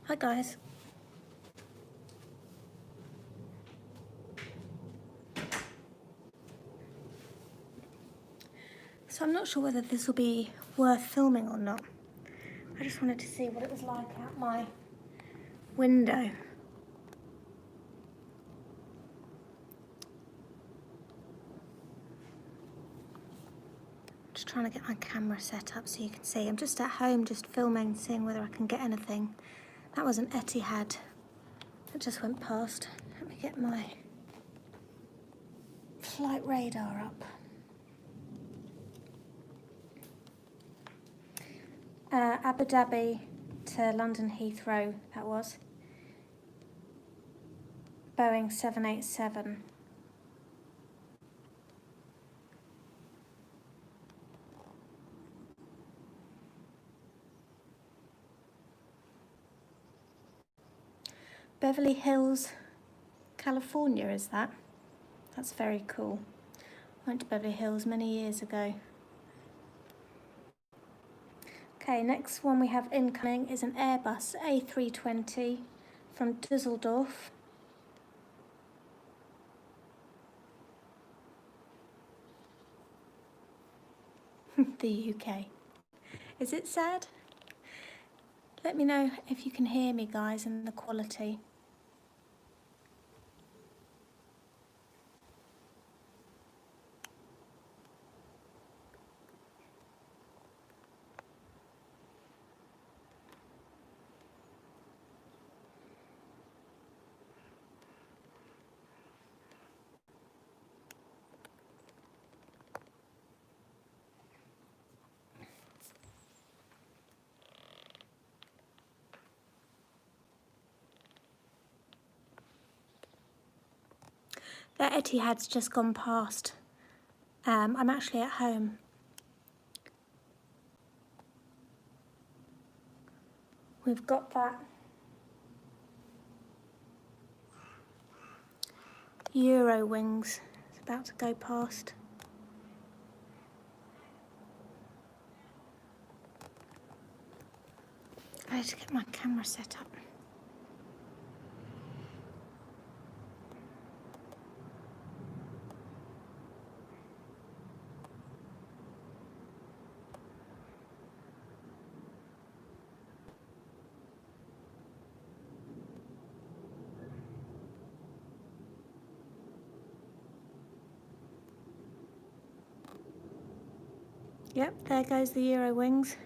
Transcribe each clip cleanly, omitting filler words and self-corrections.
Hi guys. So I'm not sure whether this will be worth filming or not. I just wanted to see what it was like out my window. Just trying to get my camera set up so you can see. I'm just at home just filming, seeing whether I can get anything. That was an Etihad that just went past. Let me get my flight radar up. Abu Dhabi to London Heathrow, that was. Boeing 787. Beverly Hills, California, is that? That's very cool. Went to Beverly Hills many years ago. Okay, next one we have incoming is an Airbus A320 from Düsseldorf. The UK. Is it sad? Let me know if you can hear me, guys, and the quality. The Etihad's just gone past. I'm actually at home. We've got that Euro wings. It's about to go past. I need to get my camera set up. Yep, there goes the Euro wings.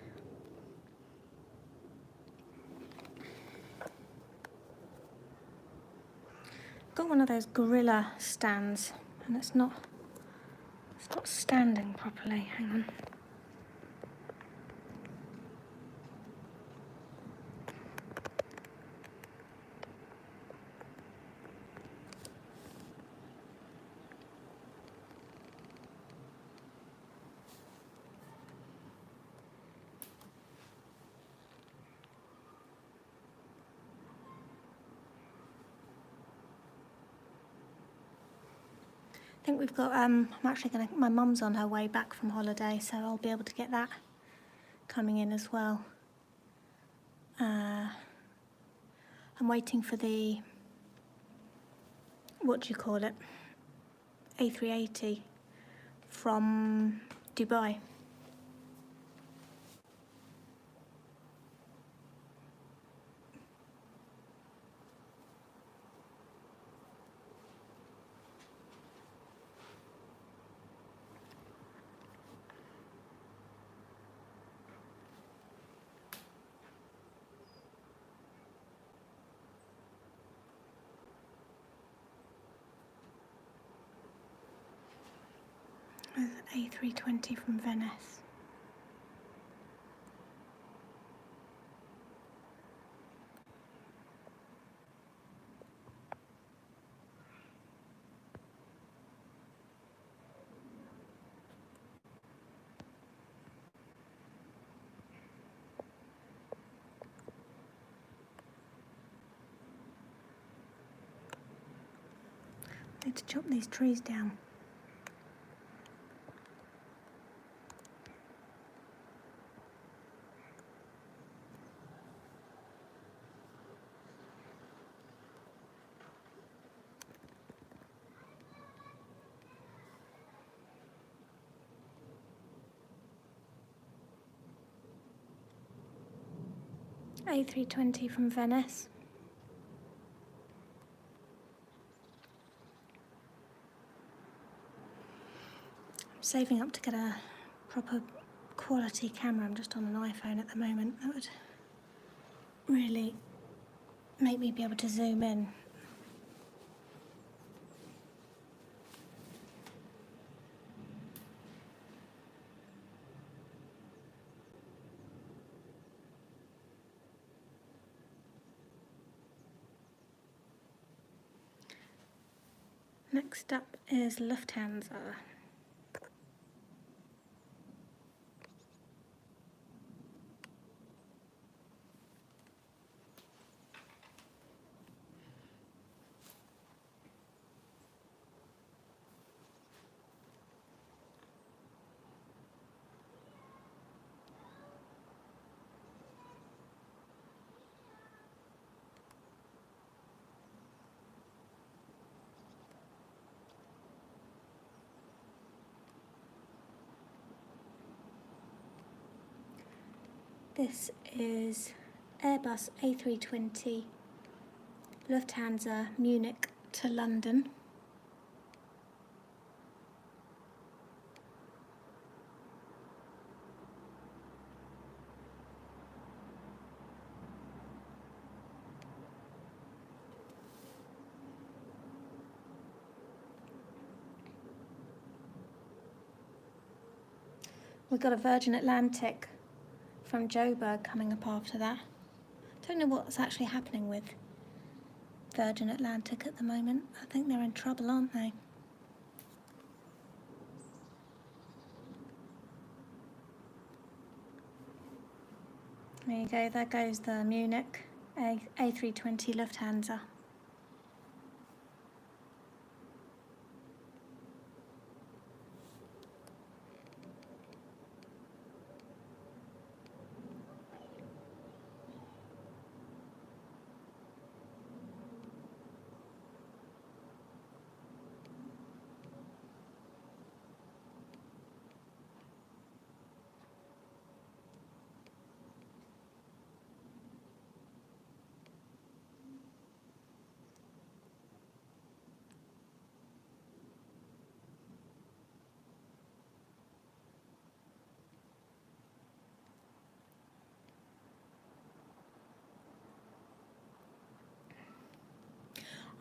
Got one of those gorilla stands and it's not standing properly. Hang on. I think we've got, my mum's on her way back from holiday, so I'll be able to get that coming in as well. I'm waiting for the, what do you call it, A380 from Dubai. There's an A320 from Venice. I need to chop these trees down. A320 from Venice. I'm saving up to get a proper quality camera. I'm just on an iPhone at the moment. That would really make me be able to zoom in. Next up is Lufthansa. This is Airbus A320 Lufthansa Munich to London. We've got a Virgin Atlantic from Joburg coming up after that. Don't know what's actually happening with Virgin Atlantic at the moment. I think they're in trouble, aren't they? There you go, there goes the Munich A320 Lufthansa.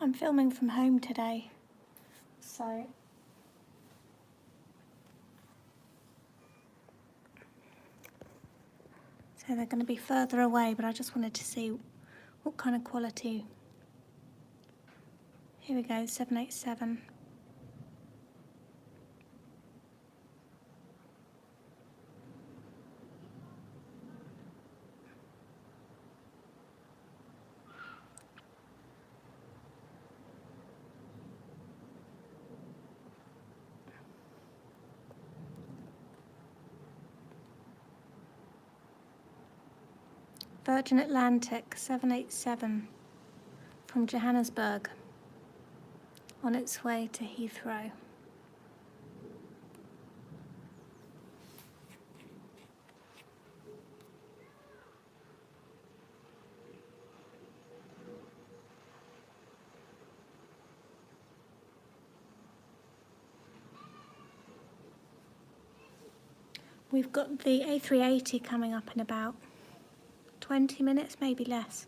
I'm filming from home today, so they're going to be further away, but I just wanted to see what kind of quality. Here we go, 787. Virgin Atlantic 787 from Johannesburg on its way to Heathrow. We've got the A380 coming up in about 20 minutes, maybe less.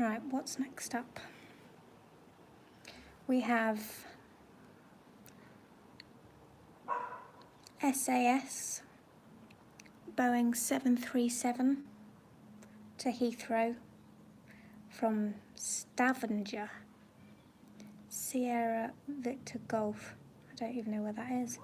Right, what's next up? We have SAS, Boeing 737 to Heathrow from Stavanger, Sierra Victor Golf. I don't even know where that is.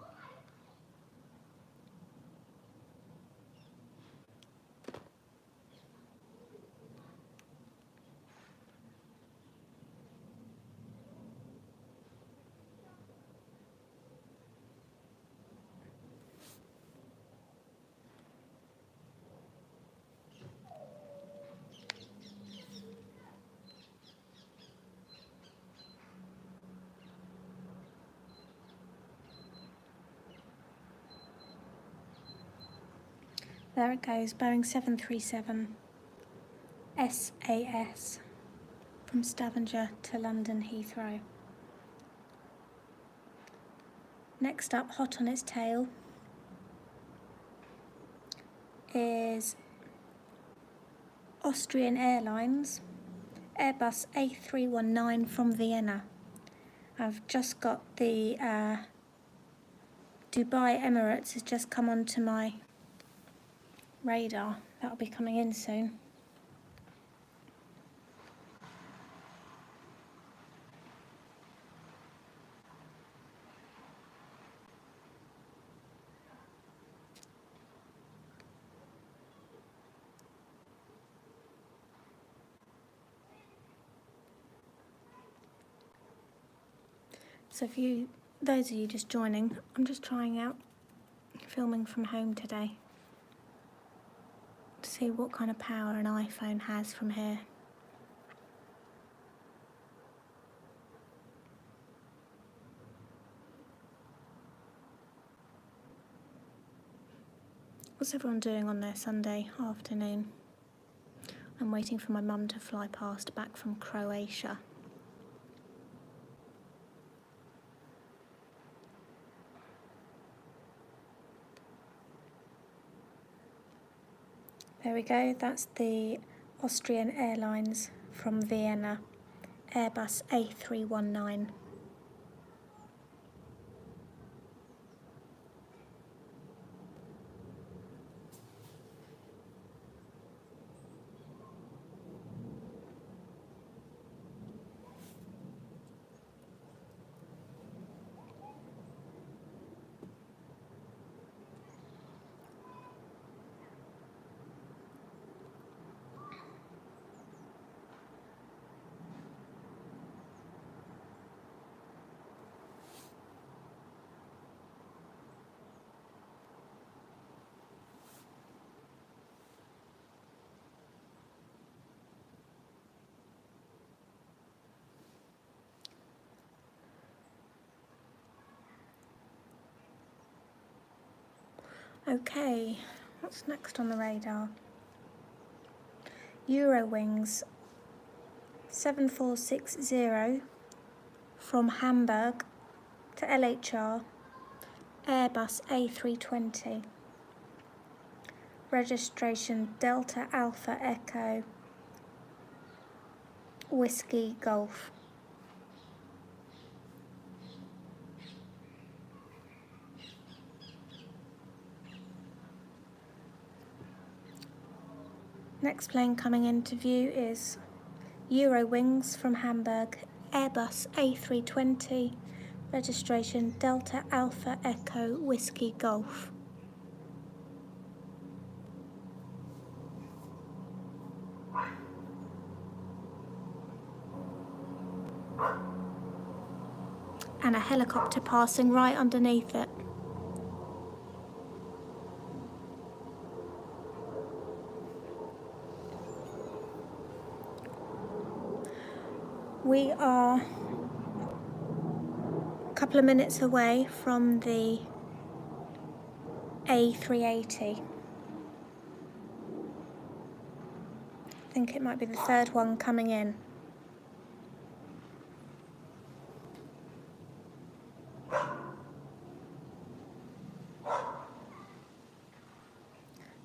There it goes, Boeing 737 SAS from Stavanger to London Heathrow. Next up, hot on its tail, is Austrian Airlines Airbus A319 from Vienna. I've just got the Dubai Emirates has just come onto my radar. That'll be coming in soon. So those of you just joining, I'm just trying out filming from home today to see what kind of power an iPhone has from here. What's everyone doing on their Sunday afternoon? I'm waiting for my mum to fly past back from Croatia. There we go, that's the Austrian Airlines from Vienna, Airbus A319. Okay, what's next on the radar? Eurowings 7460 from Hamburg to LHR, Airbus A320. Registration Delta Alpha Echo Whiskey Golf. Next plane coming into view is Eurowings from Hamburg, Airbus A320, registration Delta Alpha Echo Whiskey Golf. And a helicopter passing right underneath it. We are a couple of minutes away from the A380. I think it might be the third one coming in.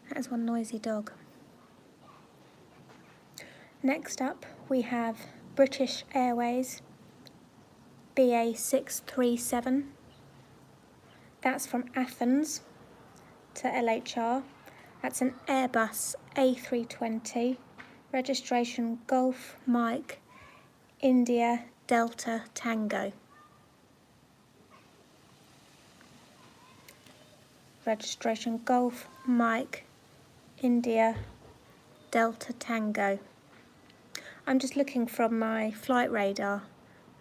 That is one noisy dog. Next up we have British Airways BA 637. That's from Athens to LHR. That's an Airbus A320, registration Golf Mike India Delta Tango. registration Golf Mike India Delta Tango. I'm just looking from my flight radar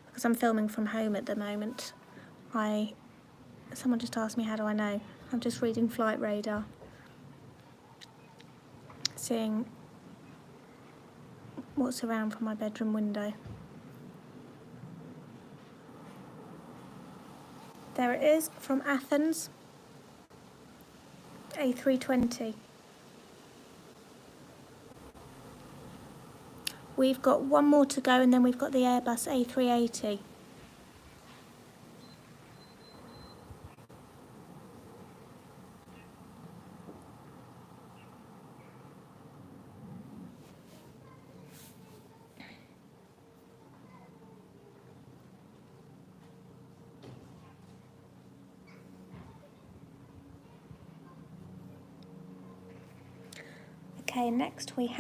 because I'm filming from home at the moment. Someone just asked me how do I know. I'm just reading flight radar, seeing what's around from my bedroom window. There it is from Athens, A320. We've got one more to go and then we've got the Airbus A380. Okay, next we've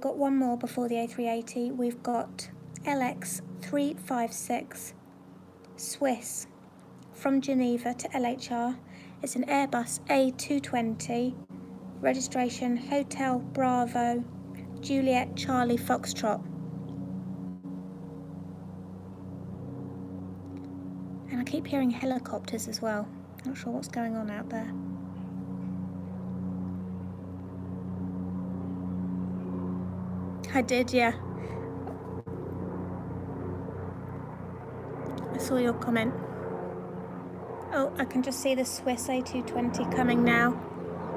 got one more before the A380. We've got LX356 Swiss from Geneva to LHR. It's an Airbus A220, registration Hotel Bravo Juliet Charlie Foxtrot. And I keep hearing helicopters as well. Not sure what's going on out there. I did, yeah. I saw your comment. Oh, I can just see the Swiss A220 coming now.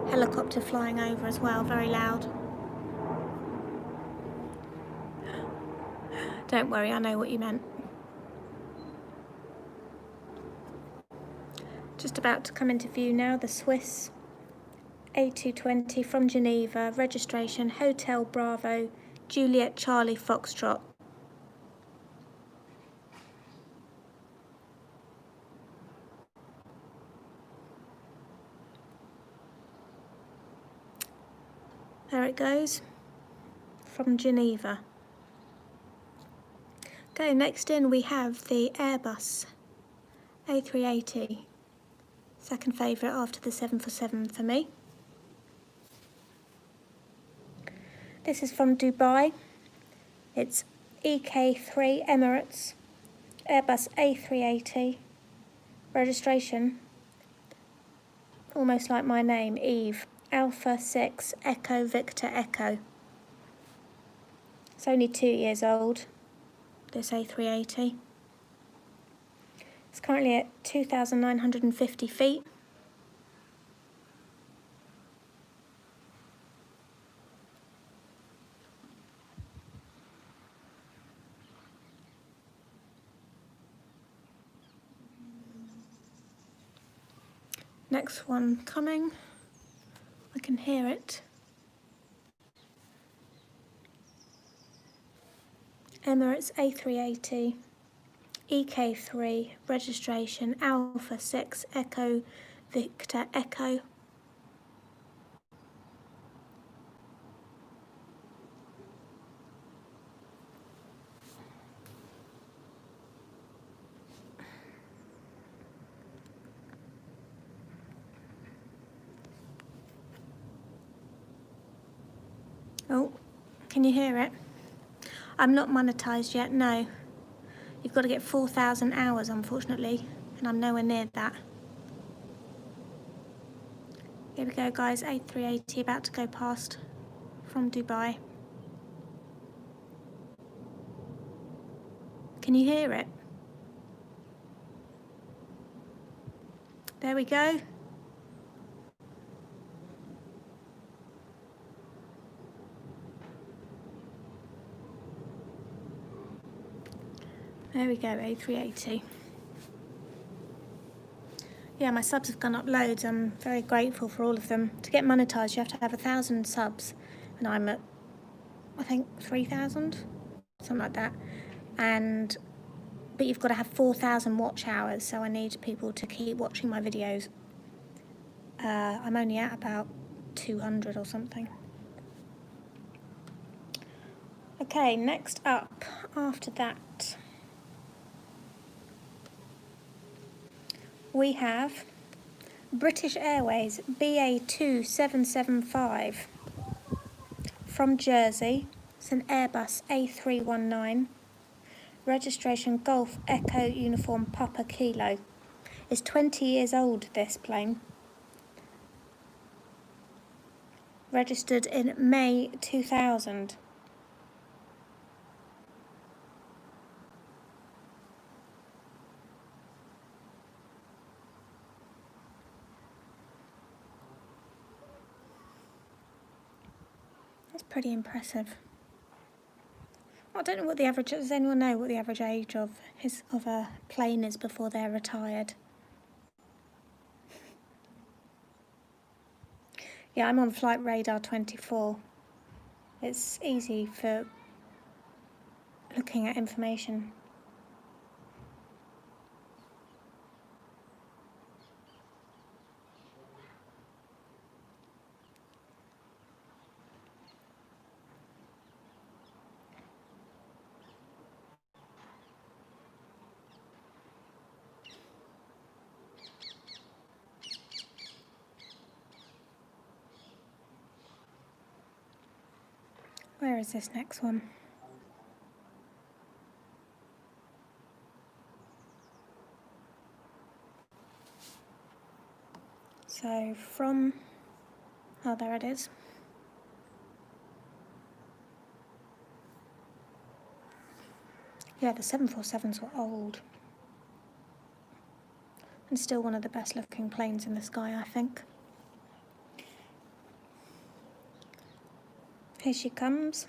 Helicopter flying over as well, very loud. Don't worry, I know what you meant. Just about to come into view now, the Swiss A220 from Geneva, registration Hotel Bravo Juliet Charlie Foxtrot. There it goes, from Geneva. Okay, next in we have the Airbus A380. Second favourite after the 747 for me. This is from Dubai. It's EK3 Emirates, Airbus A380, registration, almost like my name, Eve, Alpha 6 Echo Victor Echo. It's only 2 years old, this A380. It's currently at 2,950 feet. Next one coming, I can hear it. Emirates A380, EK3, registration Alpha 6 Echo Victor Echo. Oh, can you hear it? I'm not monetised yet, no. You've got to get 4,000 hours, unfortunately, and I'm nowhere near that. Here we go, guys, A380 about to go past from Dubai. Can you hear it? There we go. There we go, A380. Yeah, my subs have gone up loads. I'm very grateful for all of them. To get monetised, you have to have 1,000 subs, and I'm at, I think, 3,000, something like that. But you've got to have 4,000 watch hours, so I need people to keep watching my videos. I'm only at about 200 or something. Okay, next up, after that, we have British Airways BA2775 from Jersey. It's an Airbus A319. Registration Golf Echo Uniform Papa Kilo. It's 20 years old, this plane. Registered in May 2000. That's pretty impressive. I don't know what the average, does anyone know what the average age of a plane is before they're retired? Yeah, I'm on Flight Radar 24. It's easy for looking at information. Where is this next one? So from, oh, there it is. Yeah, the 747s were old. And still one of the best looking planes in the sky, I think. Here she comes.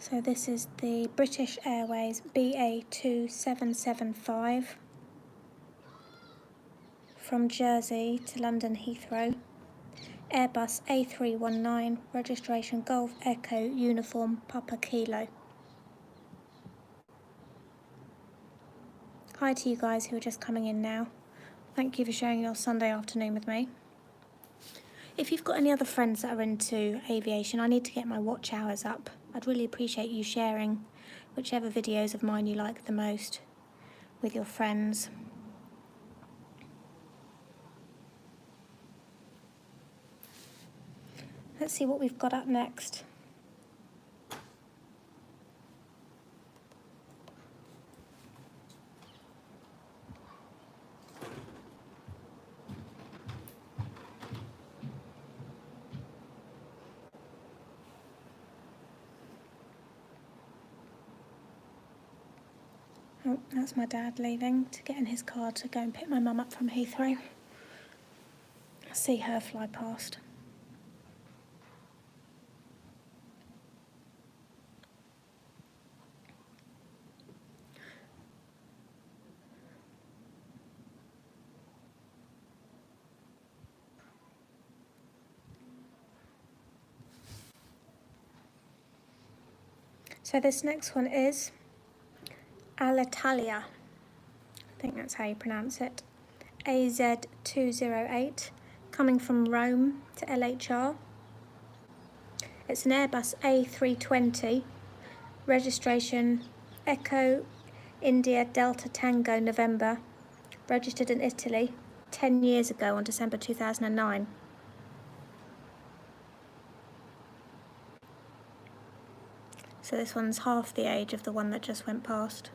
So this is the British Airways BA2775 from Jersey to London Heathrow. Airbus A319, registration Golf Echo Uniform Papa Kilo. Hi to you guys who are just coming in now. Thank you for sharing your Sunday afternoon with me. If you've got any other friends that are into aviation, I need to get my watch hours up. I'd really appreciate you sharing whichever videos of mine you like the most with your friends. Let's see what we've got up next. Oh, that's my dad leaving to get in his car to go and pick my mum up from Heathrow. I see her fly past. So this next one is Alitalia. I think that's how you pronounce it. AZ208, coming from Rome to LHR. It's an Airbus A320, registration Echo India Delta Tango November, registered in Italy 10 years ago on December 2009. So this one's half the age of the one that just went past.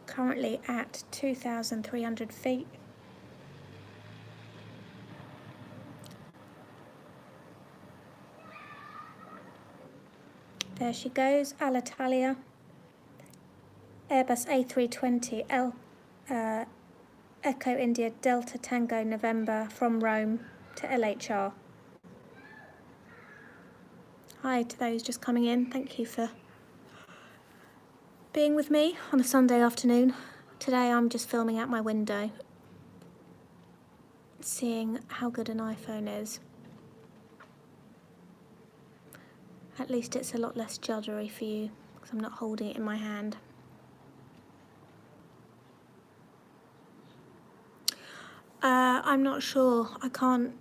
Currently at 2,300 feet. There she goes, Alitalia, Airbus A320 Echo India Delta Tango November from Rome to LHR. Hi to those just coming in, thank you for being with me on a Sunday afternoon. Today I'm just filming out my window, seeing how good an iPhone is. At least it's a lot less juddery for you, because I'm not holding it in my hand. I'm not sure. I can't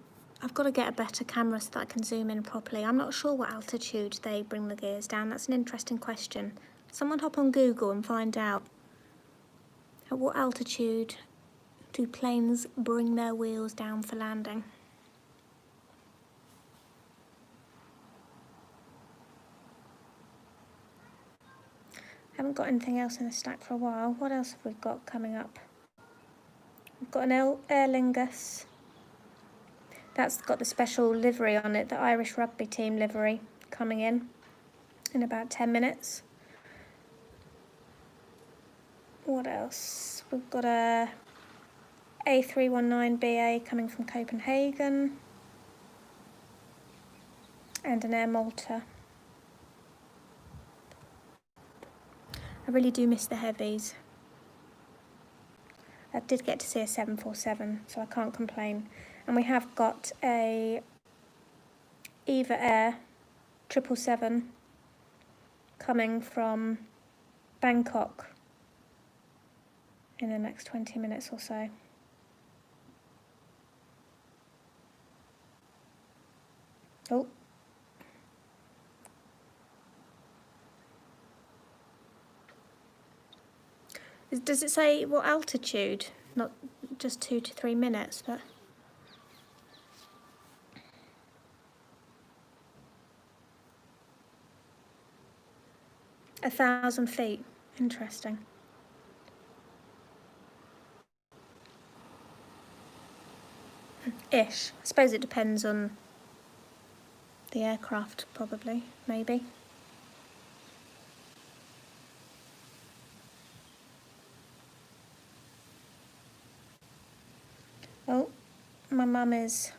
I've got to get a better camera so that I can zoom in properly. I'm not sure what altitude they bring the gears down. That's an interesting question. Someone hop on Google and find out. At what altitude do planes bring their wheels down for landing? Haven't got anything else in the stack for a while. What else have we got coming up? We've got an Aer Lingus. That's got the special livery on it, the Irish rugby team livery, coming in about 10 minutes. What else? We've got a A319 BA coming from Copenhagen and an Air Malta. I really do miss the heavies. I did get to see a 747, so I can't complain. And we have got a Eva Air Triple Seven coming from Bangkok in the next 20 minutes or so. Oh. Does it say what altitude? Not just 2 to 3 minutes, but... 1,000 feet. Interesting. Ish. I suppose it depends on the aircraft, probably, maybe. Oh, my mum is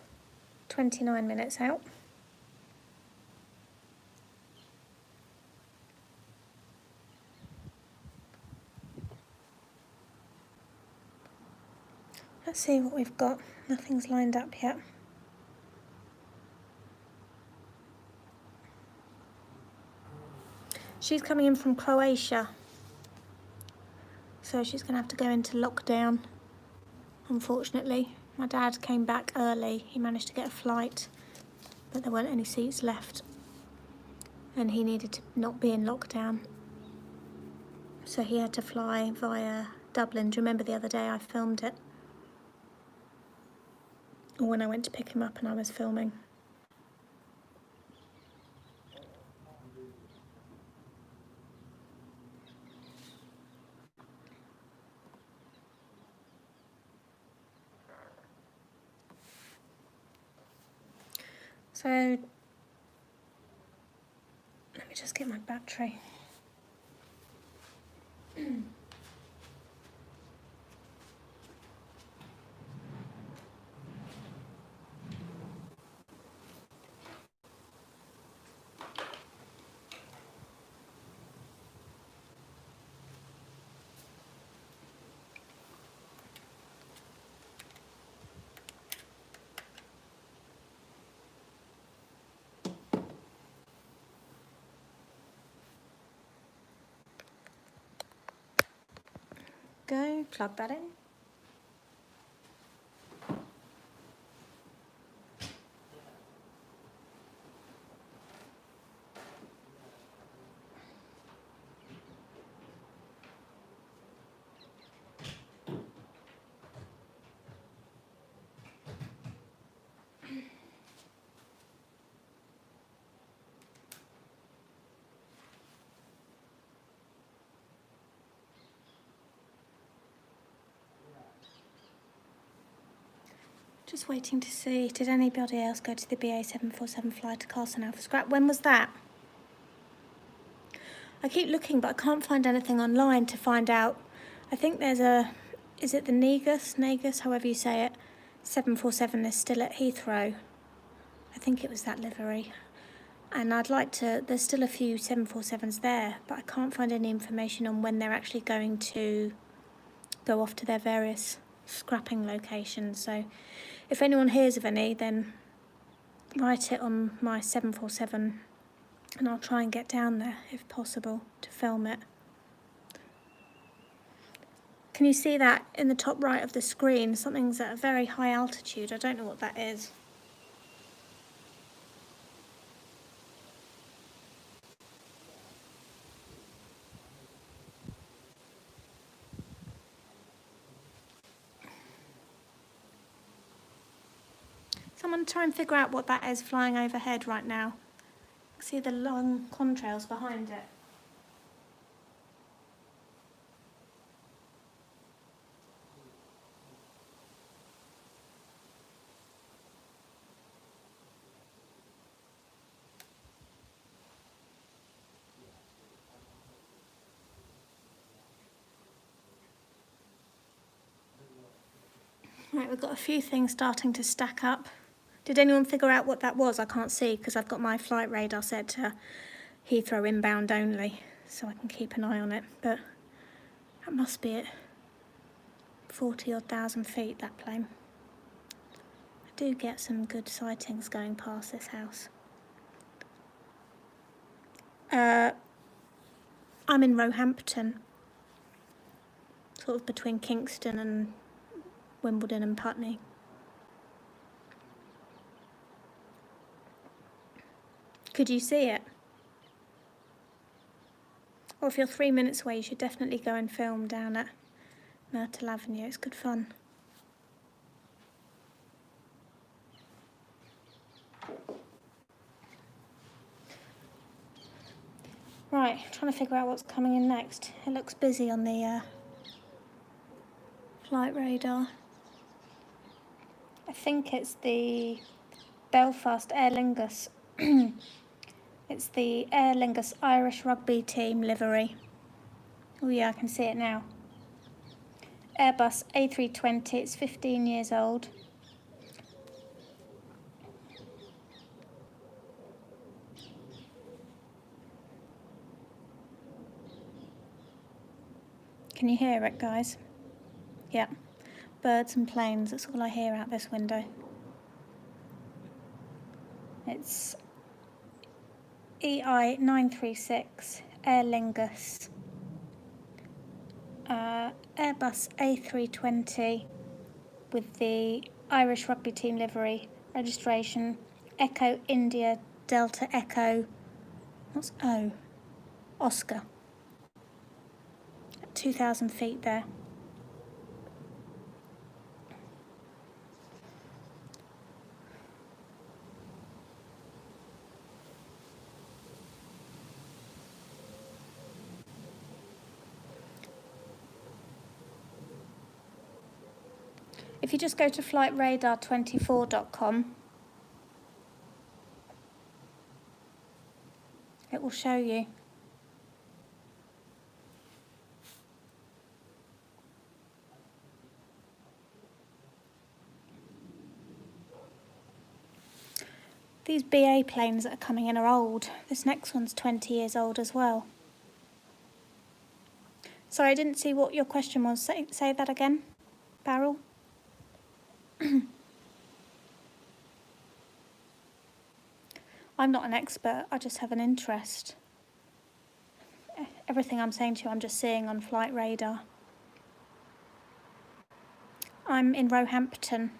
29 minutes out. Let's see what we've got. Nothing's lined up yet. She's coming in from Croatia, so she's going to have to go into lockdown, unfortunately. My dad came back early. He managed to get a flight, but there weren't any seats left, and he needed to not be in lockdown. So he had to fly via Dublin. Do you remember the other day I filmed it? Or when I went to pick him up and I was filming. So, let me just get my battery. Go, plug that in. Just waiting to see, did anybody else go to the BA 747 flight to Carson for scrap? When was that? I keep looking, but I can't find anything online to find out. I think there's a, is it the Negus, however you say it, 747 is still at Heathrow. I think it was that livery. And I'd like to, there's still a few 747s there, but I can't find any information on when they're actually going to go off to their various scrapping locations. So if anyone hears of any, then write it on my 747 and I'll try and get down there if possible to film it. Can you see that in the top right of the screen? Something's at a very high altitude. I don't know what that is. Someone try and figure out what that is flying overhead right now. See the long contrails behind it. Right, we've got a few things starting to stack up. Did anyone figure out what that was? I can't see because I've got my flight radar set to Heathrow inbound only, so I can keep an eye on it. But that must be it. 40 odd thousand feet, that plane. I do get some good sightings going past this house. I'm in Roehampton, sort of between Kingston and Wimbledon and Putney. Could you see it? Or if you're 3 minutes away, you should definitely go and film down at Myrtle Avenue. It's good fun. Right, trying to figure out what's coming in next. It looks busy on the flight radar. I think it's the Belfast Aer Lingus. It's the Aer Lingus Irish rugby team livery. Oh yeah, I can see it now. Airbus A320, it's 15 years old. Can you hear it, guys? Yeah. Birds and planes, that's all I hear out this window. It's EI 936 Aer Lingus. Airbus A320 with the Irish rugby team livery, registration Echo India Delta Echo, what's O? Oscar. At 2,000 feet there. If you just go to flightradar24.com, it will show you. These BA planes that are coming in are old. This next one's 20 years old as well. Sorry, I didn't see what your question was. Say that again, Barrel. I'm not an expert, I just have an interest. Everything I'm saying to you, I'm just seeing on flight radar. I'm in Roehampton.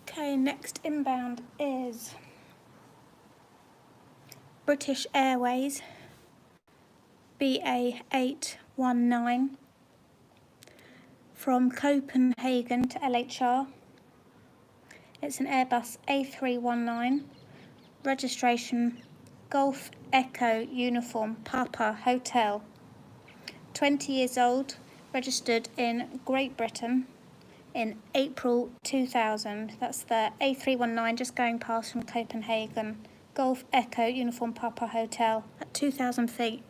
Okay, next inbound is British Airways BA 819 from Copenhagen to LHR. It's an Airbus A319, registration Golf Echo Uniform Papa Hotel. 20 years old, registered in Great Britain in April 2000. That's the A319 just going past from Copenhagen. Golf Echo Uniform Papa Hotel at 2,000 feet.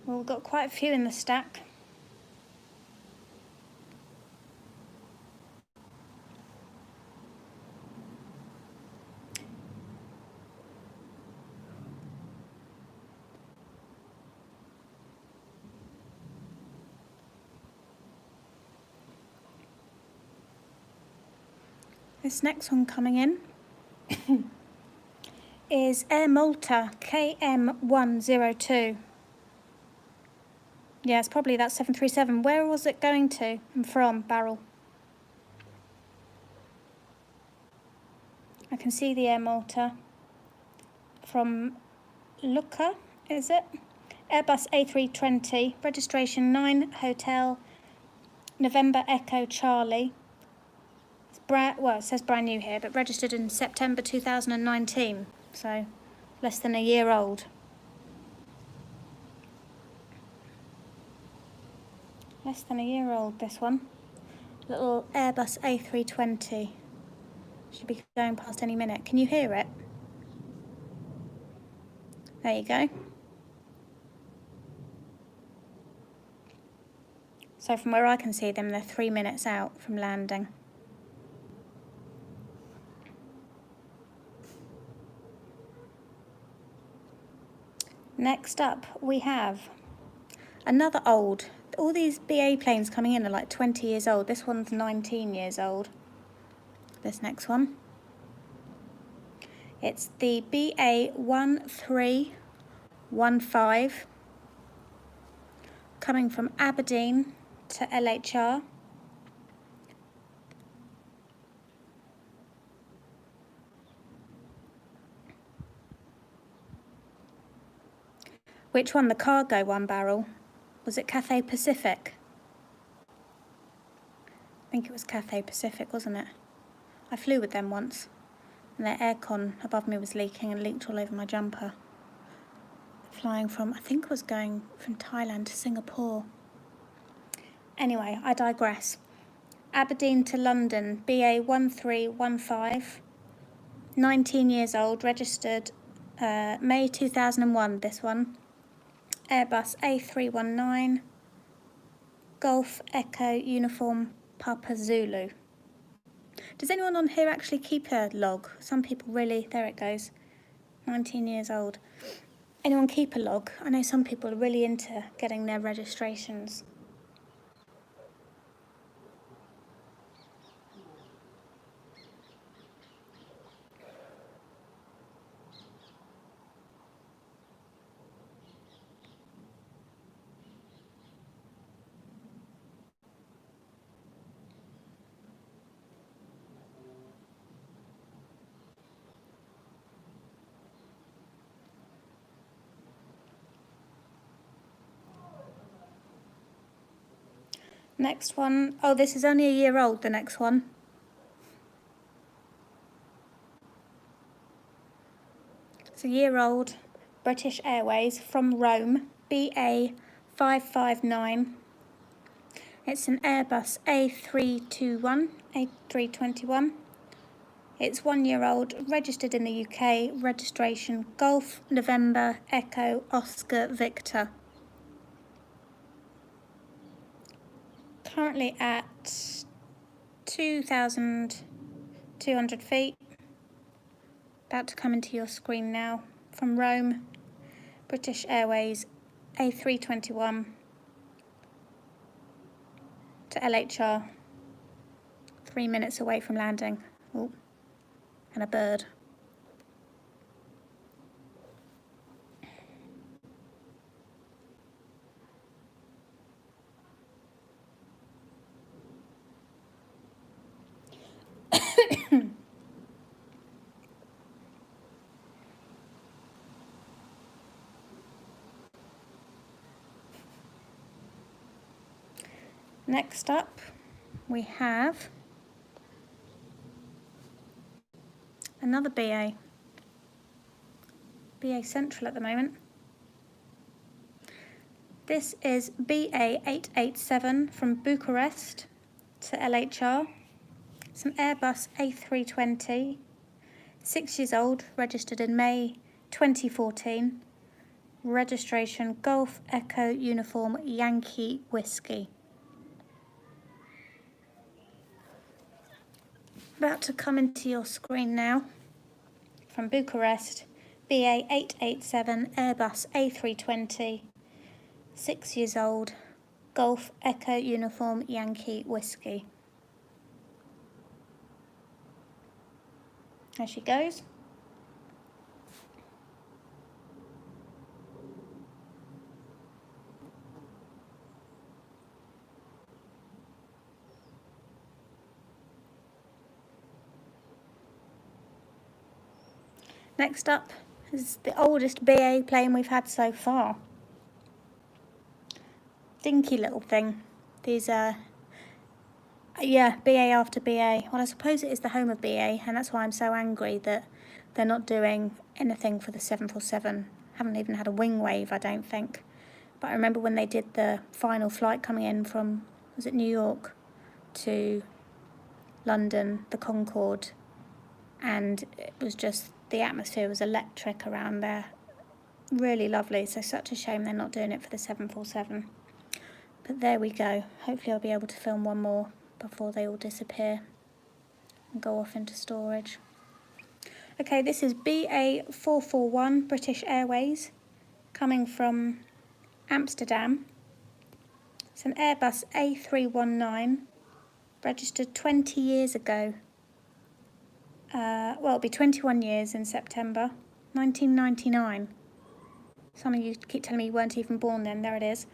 Well, we've got quite a few in the stack. This next one coming in is Air Malta KM102. Yeah, it's probably that 737. Where was it going to and from, Barrel? I can see the Air Malta from Lucca, is it? Airbus A320, registration 9 Hotel November Echo Charlie. It's well, it says brand new here, but registered in September 2019, so less than a year old. Less than a year old, this one. Little Airbus A320. Should be going past any minute. Can you hear it? There you go. So from where I can see them, they're 3 minutes out from landing. Next up, we have another old. All these BA planes coming in are like 20 years old. This one's 19 years old. This next one. It's the BA 1315 coming from Aberdeen to LHR. Which one? The cargo one, Barrel? Was it Cathay Pacific? I think it was Cathay Pacific, wasn't it? I flew with them once, and their aircon above me was leaking and leaked all over my jumper. Flying from, I think it was going from Thailand to Singapore. Anyway, I digress. Aberdeen to London, BA 1315, 19 years old, registered May 2001, this one. Airbus A319, Golf Echo Uniform Papa Zulu. Does anyone on here actually keep a log? Some people really, there it goes, 19 years old. Anyone keep a log? I know some people are really into getting their registrations. Next one, oh, this is only a year old, the next one. It's a year old, British Airways from Rome, BA 559. It's an Airbus A321. It's 1 year old, registered in the UK, registration Golf November Echo Oscar Victor. Currently at 2,200 feet. About to come into your screen now. From Rome, British Airways, A321 to LHR. 3 minutes away from landing. Oh, and a bird. Next up, we have another BA Central at the moment. This is BA 887 from Bucharest to LHR. It's an Airbus A320, 6 years old, registered in May 2014. Registration Golf Echo Uniform Yankee Whiskey. About to come into your screen now. From Bucharest, BA 887 Airbus A320, 6 years old, Golf Echo Uniform Yankee Whiskey. There she goes. Next up is the oldest BA plane we've had so far. Dinky little thing. These are, yeah, BA after BA. Well, I suppose it is the home of BA, and that's why I'm so angry that they're not doing anything for the 747. Haven't even had a wing wave, I don't think. But I remember when they did the final flight coming in from, was it New York to London, the Concorde, and it was just, the atmosphere was electric around there. Really lovely, so such a shame they're not doing it for the 747. But there we go. Hopefully I'll be able to film one more before they all disappear and go off into storage. Okay, this is BA441 British Airways coming from Amsterdam. It's an Airbus A319 registered 20 years ago. Well, it'll be 21 years in September, 1999. Some of you keep telling me you weren't even born then. There it is.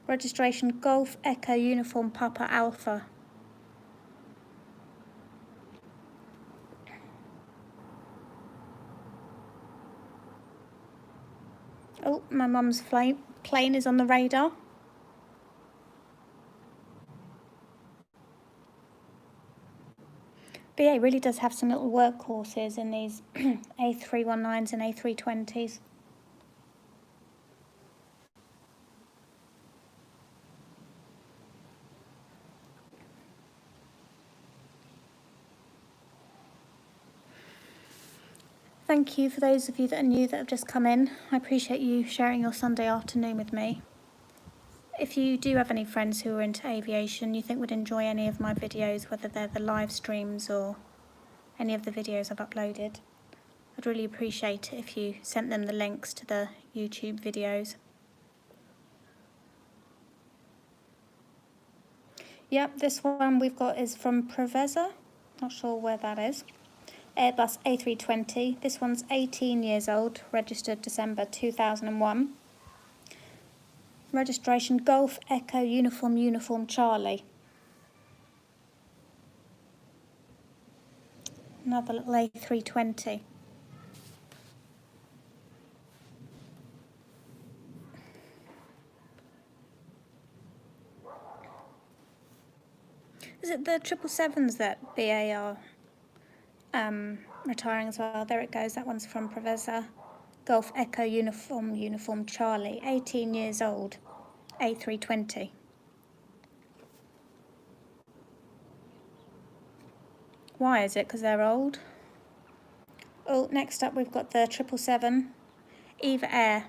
Registration Golf Echo Uniform Papa Alpha. Oh, my mum's plane is on the radar. BA really does have some little workhorses in these A319s and A320s. Thank you for those of you that are new that have just come in. I appreciate you sharing your Sunday afternoon with me. If you do have any friends who are into aviation, you think would enjoy any of my videos, whether they're the live streams or any of the videos I've uploaded, I'd really appreciate it if you sent them the links to the YouTube videos. Yep, this one we've got is from Preveza, not sure where that is. Airbus A320, this one's 18 years old, registered December 2001. Registration Golf Echo Uniform Charlie. Another little A320. Is it the 777s that BA are retiring as well? There it goes, that one's from Preveza. Golf Echo Uniform Charlie, 18 years old, A320. Why is it? Because they're old? Oh, next up we've got the 777 Eva Air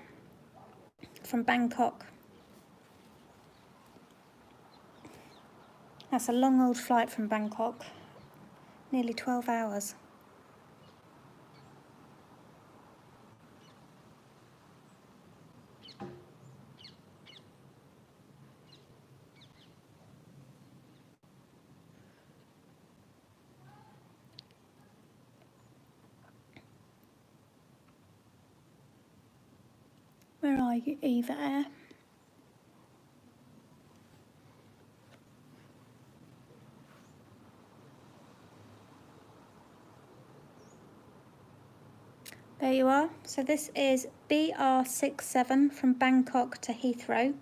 from Bangkok. That's a long old flight from Bangkok, nearly 12 hours. Where are you, Eva Air? There you are. So this is BR67 from Bangkok to Heathrow.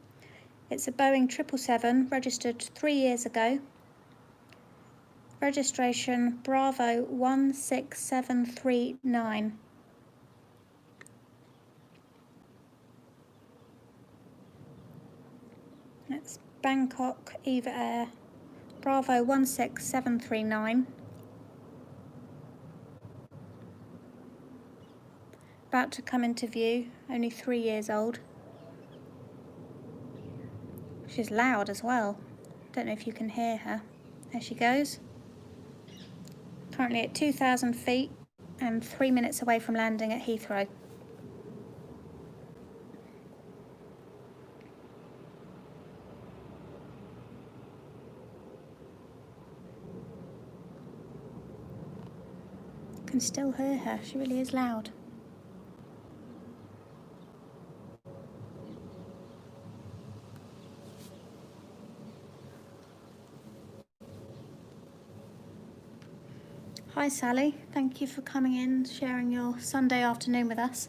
It's a Boeing 777 registered 3 years ago. Registration Bravo 16739. That's Bangkok Eva Air Bravo 16739. About to come into view, only 3 years old. She's loud as well. Don't know if you can hear her. There she goes. Currently at 2,000 feet and 3 minutes away from landing at Heathrow. can still hear her. She really is loud. Hi Sally, thank you for coming in, sharing your Sunday afternoon with us.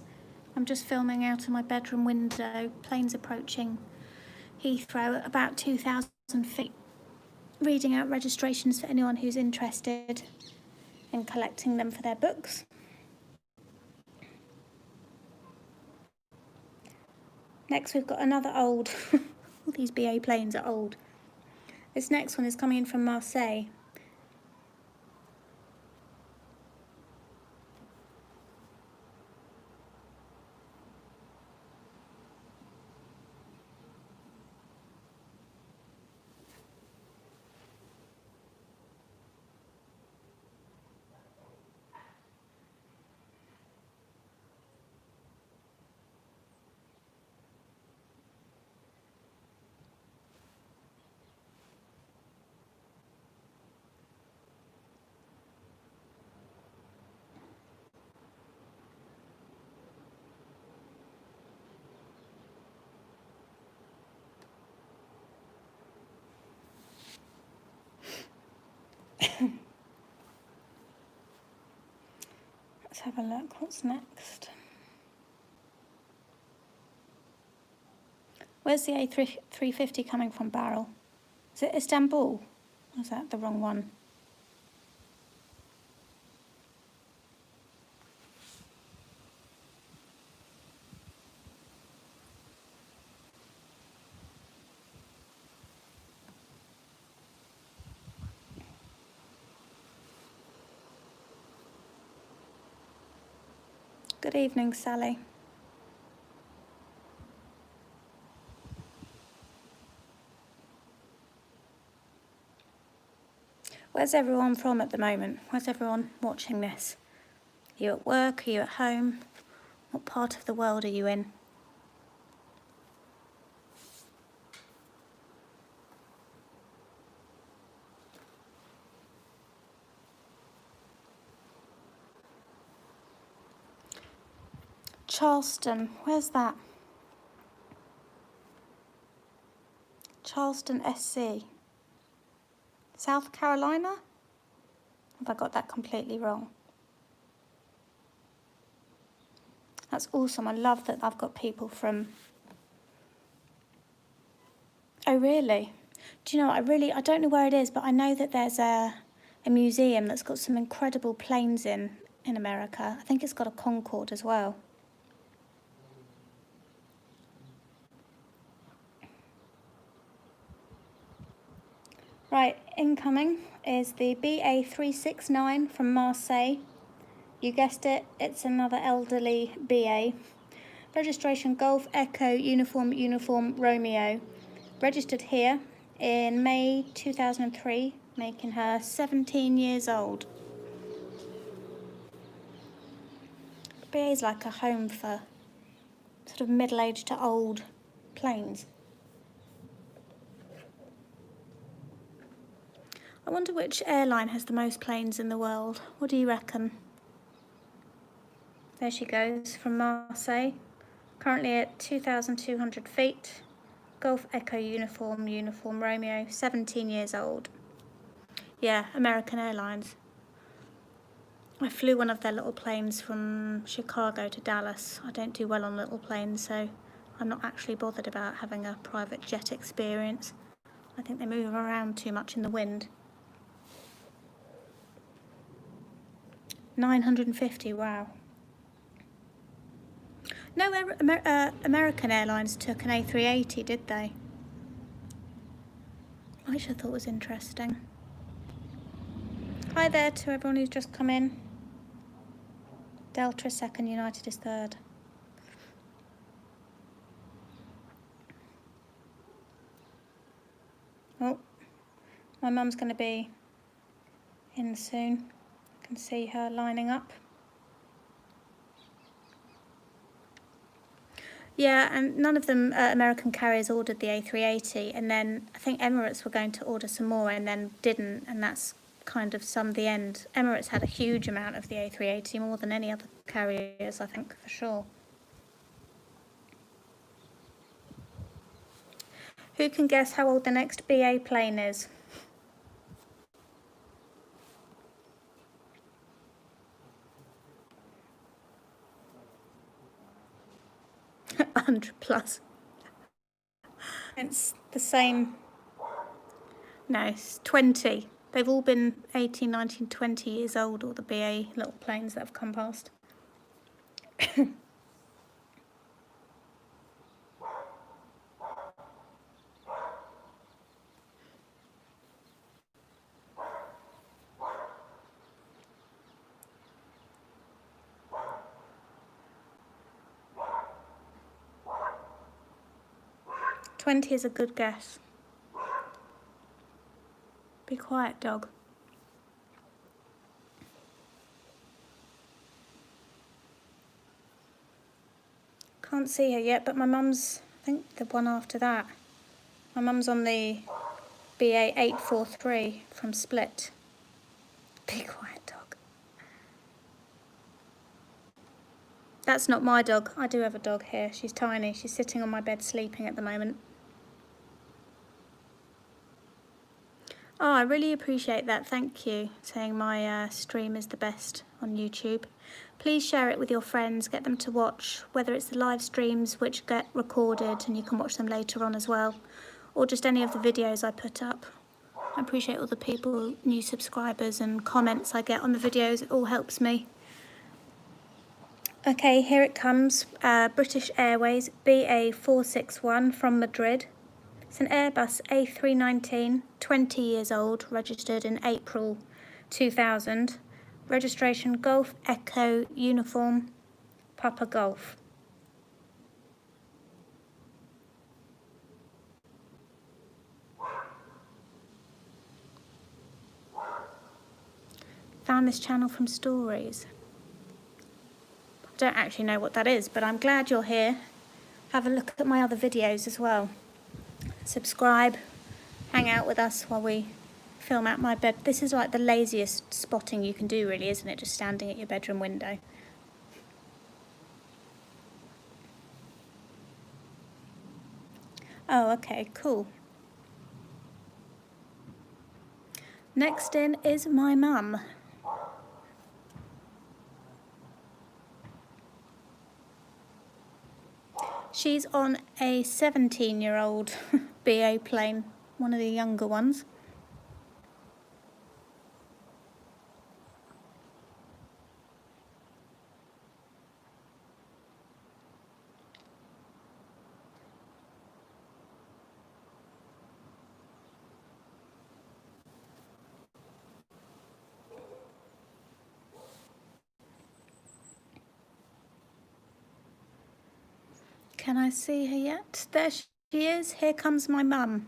I'm just filming out of my bedroom window, planes approaching Heathrow at about 2,000 feet, reading out registrations for anyone who's interested in collecting them for their books. Next we've got another old, all these BA planes are old. This next one is coming in from Marseille. Let's have a look, what's next? Where's the A350 coming from, Barrel? Is it Istanbul? Or is that the wrong one? Good evening, Sally. Where's everyone from at the moment? Where's everyone watching this? Are you at work? Are you at home? What part of the world are you in? Charleston, where's that? Charleston SC. South Carolina? Have I got that completely wrong? That's awesome. I love that I've got people from... Oh, really? Do you know what? I don't know where it is, but I know that there's a museum that's got some incredible planes in America. I think it's got a Concorde as well. Right, incoming is the BA369 from Marseille. You guessed it, it's another elderly BA. Registration Golf Echo Uniform Romeo. Registered here in May 2003, making her 17 years old. BA is like a home for sort of middle-aged to old planes. I wonder which airline has the most planes in the world. What do you reckon? There she goes from Marseille, currently at 2,200 feet. Golf Echo Uniform Romeo, 17 years old. Yeah, American Airlines. I flew one of their little planes from Chicago to Dallas. I don't do well on little planes, so I'm not actually bothered about having a private jet experience. I think they move around too much in the wind. 950, wow. No American Airlines took an A380, did they? Which I thought was interesting. Hi there to everyone who's just come in. Delta is second, United is third. Oh, my mum's going to be in soon. I can see her lining up. Yeah, and none of them American carriers ordered the A380, and then I think Emirates were going to order some more and then didn't, and that's kind of summed the end. Emirates had a huge amount of the A380, more than any other carriers, I think, for sure. Who can guess how old the next BA plane is? 100 plus. It's the same. No, it's 20. They've all been 18, 19, 20 years old, all the BA little planes that have come past. 20 is a good guess. Be quiet, dog. Can't see her yet, but my mum's, I think, the one after that. My mum's on the BA 843 from Split. Be quiet, dog. That's not my dog. I do have a dog here. She's tiny. She's sitting on my bed sleeping at the moment. Oh, I really appreciate that. Thank you. Saying my stream is the best on YouTube. Please share it with your friends. Get them to watch, whether it's the live streams which get recorded and you can watch them later on as well, or just any of the videos I put up. I appreciate all the people, new subscribers and comments I get on the videos. It all helps me. Okay, here it comes. British Airways BA 461 from Madrid. It's an Airbus A319, 20 years old, registered in April 2000. Registration Golf Echo Uniform Papa Golf. Found this channel from stories. I don't actually know what that is, but I'm glad you're here. Have a look at my other videos as well. Subscribe, hang out with us while we film out my bed. This is like the laziest spotting you can do, really, isn't it? Just standing at your bedroom window. Oh, okay, cool. Next in is my mum. She's on a 17-year-old BA plane, one of the younger ones. Can I see her yet? There she is. Here comes my mum.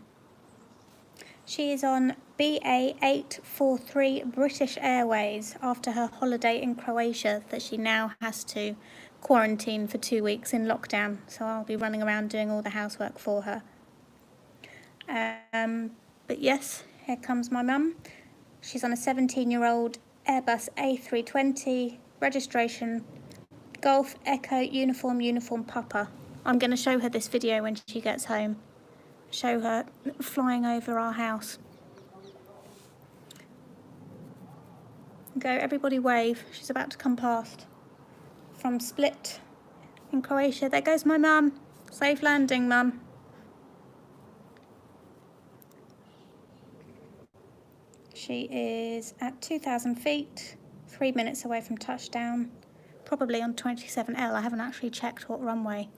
She is on BA 843 British Airways after her holiday in Croatia that she now has to quarantine for 2 weeks in lockdown. So I'll be running around doing all the housework for her. But yes, here comes my mum. She's on a 17-year-old Airbus A320, registration Golf Echo Uniform Papa. I'm going to show her this video when she gets home. Show her flying over our house. Go, everybody wave. She's about to come past. From Split in Croatia. There goes my mum. Safe landing, mum. She is at 2,000 feet, 3 minutes away from touchdown. Probably on 27L. I haven't actually checked what runway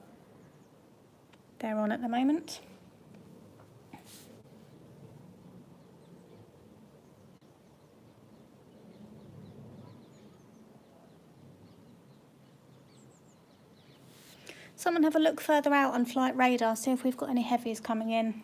they're on at the moment. Someone have a look further out on flight radar, see if we've got any heavies coming in.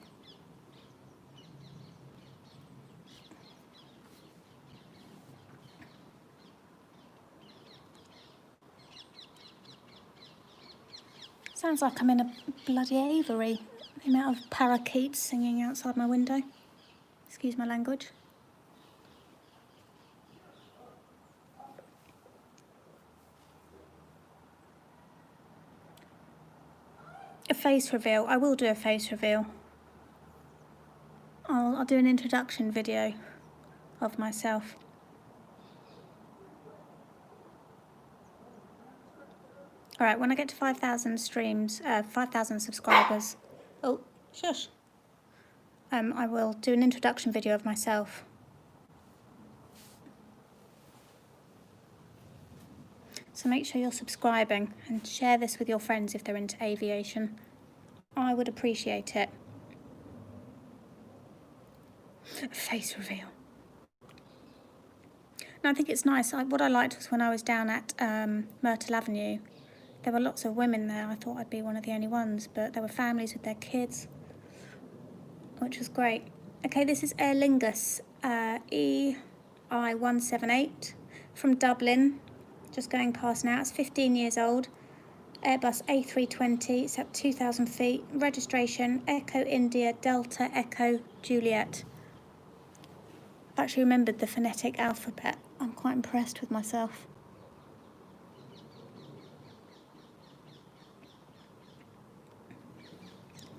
Sounds like I'm in a bloody aviary. The amount of parakeets singing outside my window. Excuse my language. face reveal. I will do a face reveal. I'll do an introduction video of myself. Alright, when I get to 5,000 streams, 5,000 subscribers, oh, shush, I will do an introduction video of myself. So make sure you're subscribing and share this with your friends if they're into aviation. I would appreciate it. Face reveal. And I think it's nice. What I liked was when I was down at Myrtle Avenue, there were lots of women there. I thought I'd be one of the only ones, but there were families with their kids, which was great. Okay, this is Aer Lingus EI178 from Dublin. Just going past now. It's 15 years old. Airbus A320. It's at 2,000 feet. Registration Echo India Delta Echo Juliet. I've actually remembered the phonetic alphabet. I'm quite impressed with myself.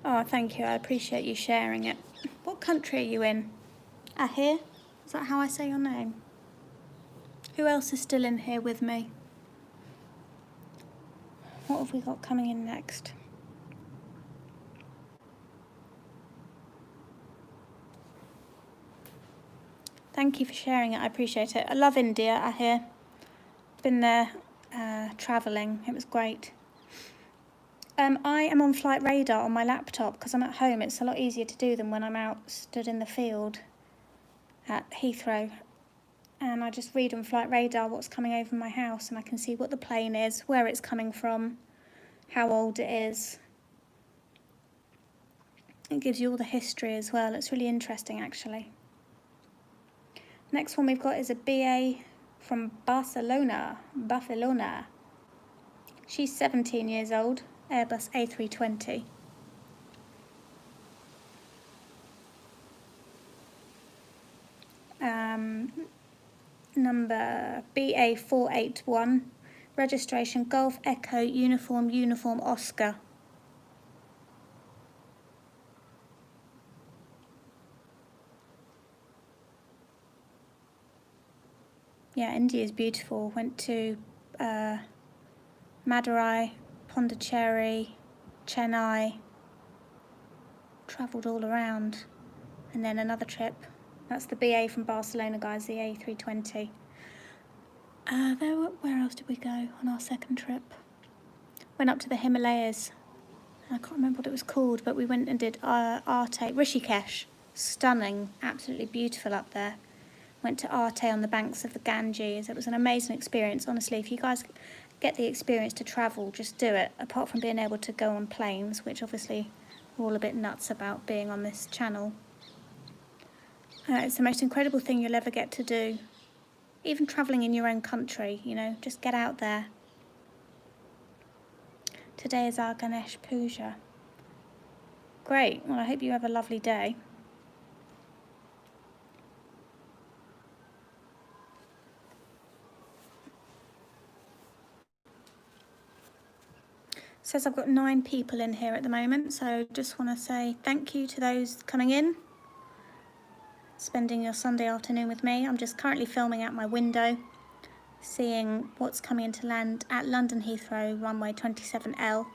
Oh, thank you. I appreciate you sharing it. What country are you in? Ahir? Is that how I say your name? Who else is still in here with me? What have we got coming in next? Thank you for sharing it. I appreciate it. I love India, Ahir. Been there travelling. It was great. I am on flight radar on my laptop because I'm at home. It's a lot easier to do than when I'm out stood in the field at Heathrow. And I just read on flight radar what's coming over my house, and I can see what the plane is, where it's coming from, how old it is. It gives you all the history as well. It's really interesting, actually. Next one we've got is a BA from Barcelona. She's 17 years old, Airbus A320. Number BA481, registration Golf Echo Uniform Oscar. Yeah, India is beautiful. Went to Madurai, Pondicherry, Chennai, travelled all around, and then another trip. That's the BA from Barcelona, guys, the A320. Where else did we go on our second trip? Went up to the Himalayas. I can't remember what it was called, but we went and did Arte, Rishikesh. Stunning, absolutely beautiful up there. Went to Arte on the banks of the Ganges. It was an amazing experience, honestly. If you guys get the experience to travel, just do it. Apart from being able to go on planes, which obviously we're all a bit nuts about being on this channel. It's the most incredible thing you'll ever get to do. Even travelling in your own country, you know, just get out there. Today is our Ganesh Puja. Great, well I hope you have a lovely day. Says I've got 9 people in here at the moment, so just want to say thank you to those coming in, spending your Sunday afternoon with me. I'm just currently filming out my window, seeing what's coming into land at London Heathrow, runway 27L.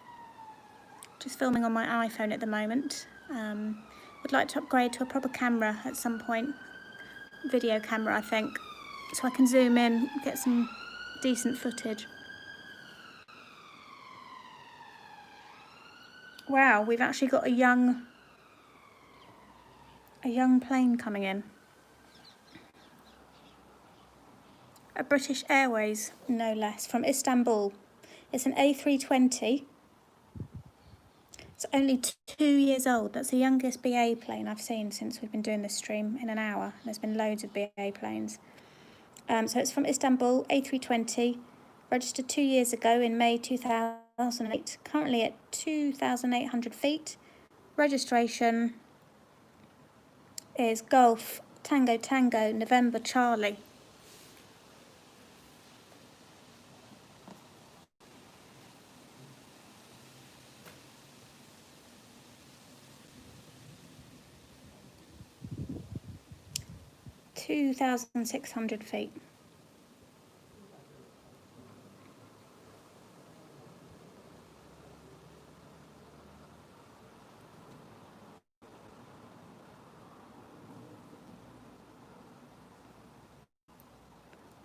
Just filming on my iPhone at the moment. Would like to upgrade to a proper camera at some point, video camera I think, so I can zoom in, get some decent footage. Wow, we've actually got a young plane coming in. A British Airways, no less, from Istanbul. It's an A320. It's only 2 years old. That's the youngest BA plane I've seen since we've been doing this stream in an hour. There's been loads of BA planes. So it's from Istanbul, A320, registered 2 years ago in May 2008. Currently at 2,800 feet. Registration is Golf Tango Tango November Charlie. 2,600 feet.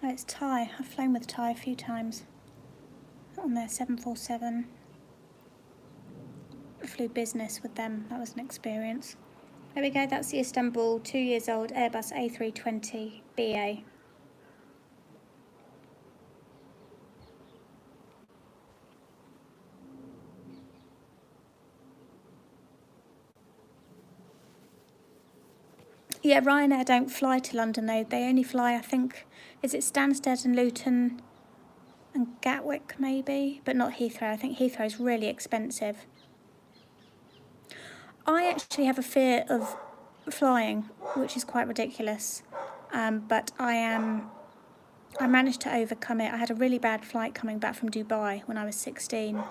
Oh, it's Thai. I've flown with Thai a few times on their 747. I flew business with them. That was an experience. There we go. That's the Istanbul 2 years old Airbus A320 BA. Yeah, Ryanair don't fly to London though. They only fly, I think, is it Stansted and Luton and Gatwick maybe, but not Heathrow. I think Heathrow is really expensive. I actually have a fear of flying, which is quite ridiculous, but I managed to overcome it. I had a really bad flight coming back from Dubai when I was 16,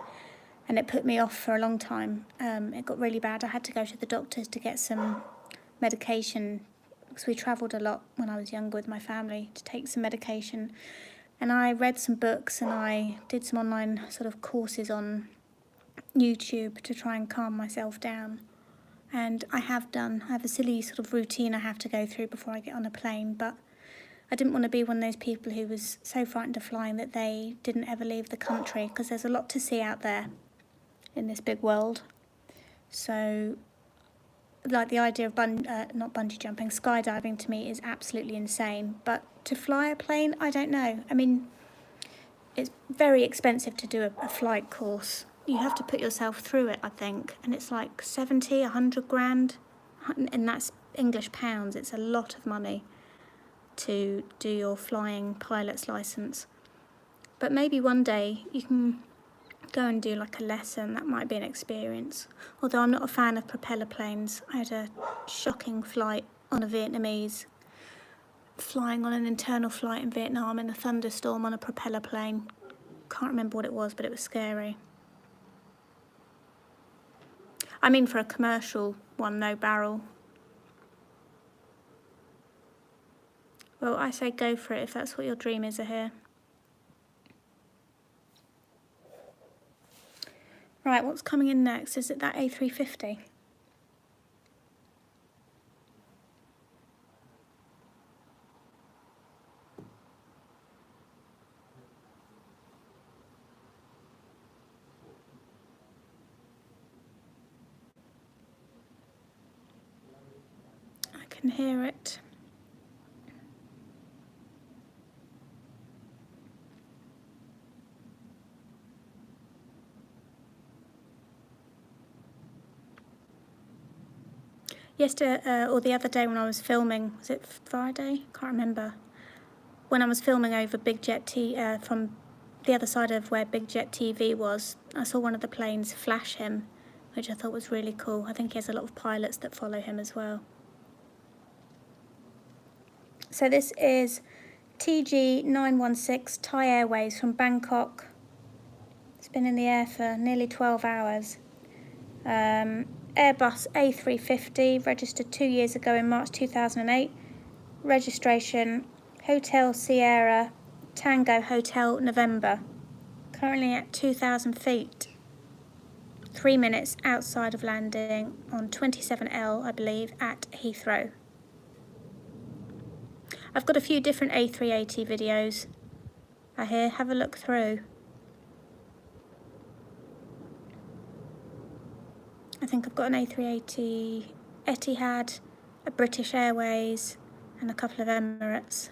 and it put me off for a long time. It got really bad. I had to go to the doctors to get some medication, because we travelled a lot when I was younger with my family, to take some medication. And I read some books and I did some online sort of courses on YouTube to try and calm myself down. And I have a silly sort of routine I have to go through before I get on a plane, but I didn't want to be one of those people who was so frightened of flying that they didn't ever leave the country, because there's a lot to see out there in this big world. So, like, the idea of not bungee jumping, skydiving to me is absolutely insane. But to fly a plane, I don't know. I mean, it's very expensive to do a flight course. You have to put yourself through it, I think, and it's like 70, 100 grand, and that's English pounds. It's a lot of money to do your flying pilot's license. But maybe one day you can go and do like a lesson. That might be an experience. Although I'm not a fan of propeller planes. I had a shocking flight on a Vietnamese, flying on an internal flight in Vietnam in a thunderstorm on a propeller plane. Can't remember what it was, but it was scary. I mean, for a commercial one, no barrel. Well, I say go for it if that's what your dream is, here. Right, what's coming in next? Is it that A350? I can hear it. Yesterday, or the other day when I was filming, was it Friday? Can't remember. When I was filming over Big Jet from the other side of where Big Jet TV was, I saw one of the planes flash him, which I thought was really cool. I think he has a lot of pilots that follow him as well. So this is TG916 Thai Airways from Bangkok. It's been in the air for nearly 12 hours. Airbus A350, registered 2 years ago in March 2008. Registration Hotel Sierra Tango Hotel November. Currently at 2,000 feet. 3 minutes outside of landing on 27L, I believe, at Heathrow. I've got a few different A380 videos. Have a look through. I think I've got an A380 Etihad, a British Airways, and a couple of Emirates.